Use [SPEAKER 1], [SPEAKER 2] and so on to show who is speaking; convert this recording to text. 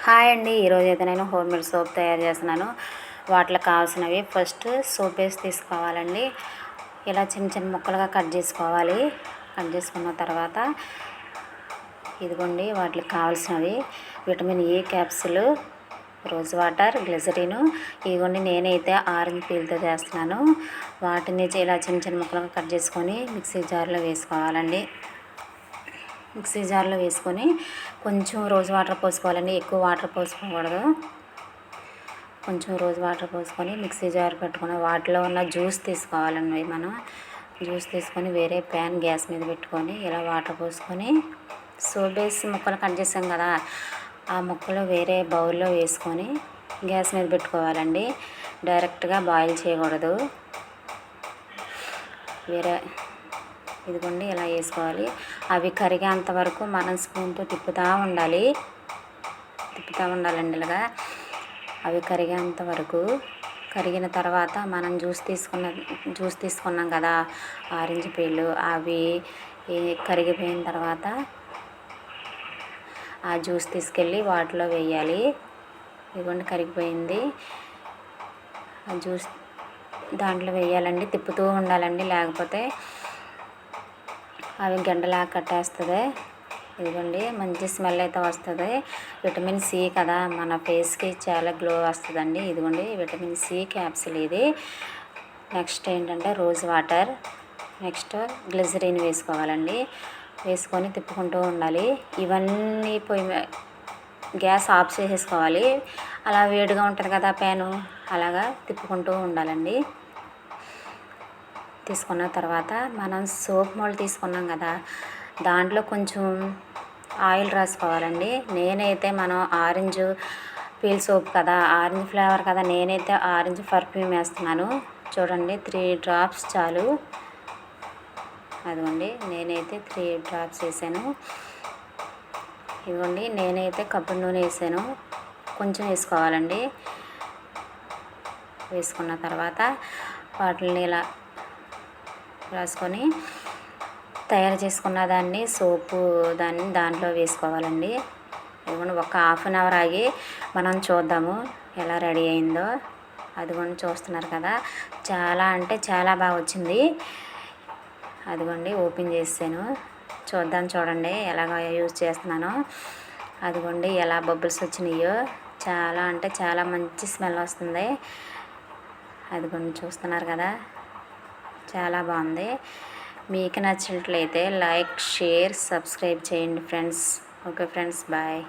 [SPEAKER 1] Hi అండి. ఈరోజైతే నేను హోమ్ మేడ్ సోప్ తయారు చేస్తున్నాను. వాటిలో కావాల్సినవి ఫస్ట్ సోప్ బేస్ తీసుకోవాలండి. ఇలా చిన్న చిన్న ముక్కలుగా కట్ చేసుకోవాలి. కట్ చేసుకున్న తర్వాత ఇదిగోండి వాటికి కావాల్సినవి vitamin E capsule, rose water, glycerin. ఇదిగోండి నేనైతే ఆరెంజ్ పీల్తో చేస్తున్నాను. వాటిని ఇలా చిన్న చిన్న ముక్కలుగా కట్ చేసుకొని మిక్సీ జార్లో వేసుకోవాలండి. మిక్సీ జార్లో వేసుకొని కొంచెం రోజ్ వాటర్ పోసుకోవాలండి. ఎక్కువ వాటర్ పోసుకోకూడదు. కొంచెం రోజ్ వాటర్ పోసుకొని మిక్సీ జార్ పెట్టుకుని వాటిలో ఉన్న జ్యూస్ తీసుకోవాలండి. మనం జ్యూస్ తీసుకొని వేరే ప్యాన్ గ్యాస్ మీద పెట్టుకొని ఇలా వాటర్ పోసుకొని సోప్ బేస్ ముక్కలు కట్ చేసాం కదా, ఆ ముక్కలు వేరే బౌల్లో వేసుకొని గ్యాస్ మీద పెట్టుకోవాలండి. డైరెక్ట్గా బాయిల్ చేయకూడదు. ఇదిగోండి ఇలా వేసుకోవాలి. అవి కరిగేంత వరకు మనం స్పూన్తో తిప్పుతూ ఉండాలండి. ఇలాగా అవి కరిగేంత వరకు. కరిగిన తర్వాత మనం జ్యూస్ తీసుకున్నాం కదా ఆరెంజ్ పీలు, అవి కరిగిపోయిన తర్వాత ఆ జ్యూస్ తీసుకెళ్ళి వాటిలో వేయాలి. ఇదిగోండి కరిగిపోయింది. ఆ జ్యూస్ దాంట్లో వేయాలండి. తిప్పుతూ ఉండాలండి, లేకపోతే అవి గంటలా కట్టేస్తుంది. ఇదిగోండి మంచి స్మెల్ అయితే వస్తుంది. విటమిన్ C కదా, మన ఫేస్కి చాలా గ్లో వస్తుందండి. ఇదిగోండి విటమిన్ C క్యాప్సిల్ ఇది. నెక్స్ట్ ఏంటంటే రోజ్ వాటర్, నెక్స్ట్ గ్లిజరిన్ వేసుకోవాలండి. వేసుకొని తిప్పుకుంటూ ఉండాలి. ఇవన్నీ గ్యాస్ ఆఫ్ చేసేసుకోవాలి. అలా వేడిగా ఉంటుంది కదా ప్యాను, అలాగా తిప్పుకుంటూ ఉండాలండి. తీసుకున్న తర్వాత మనం సోప్ మోల్డ్ తీసుకున్నాం కదా, దాంట్లో కొంచెం ఆయిల్ రాసుకోవాలండి. నేనైతే మనం ఆరెంజ్ పీల్ సోప్ కదా, ఆరెంజ్ ఫ్లేవర్ కదా, నేనైతే ఆరెంజ్ పర్ఫ్యూమ్ వేస్తున్నాను. చూడండి 3 డ్రాప్స్ చాలు. అదిగోండి నేనైతే 3 డ్రాప్స్ వేసాను. ఇదిగోండి నేనైతే కొబ్బరి నూనె వేసాను. కొంచెం వేసుకోవాలండి. వేసుకున్న తర్వాత వాటిని ఇలా రాసుకొని తయారు చేసుకున్న దాంట్లో వేసుకోవాలండి. ఇదిగోండి ఒక హాఫ్ అన్ అవర్ ఆగి మనం చూద్దాము ఎలా రెడీ అయిందో. అదిగోండి చూస్తున్నారు కదా, చాలా అంటే చాలా బాగా వచ్చింది. అదిగోండి ఓపెన్ చేసాను, చూడండి ఎలాగ యూజ్ చేస్తున్నానో. అదిగోండి ఎలా బబుల్స్ వచ్చినాయో, చాలా అంటే చాలా మంచి స్మెల్ వస్తుంది. అదిగోండి చూస్తున్నారు కదా, చాలా బాగుంది. మీకు నచ్చినట్లయితే లైక్, షేర్, సబ్స్క్రైబ్ చేయండి ఫ్రెండ్స్. Okay friends, bye.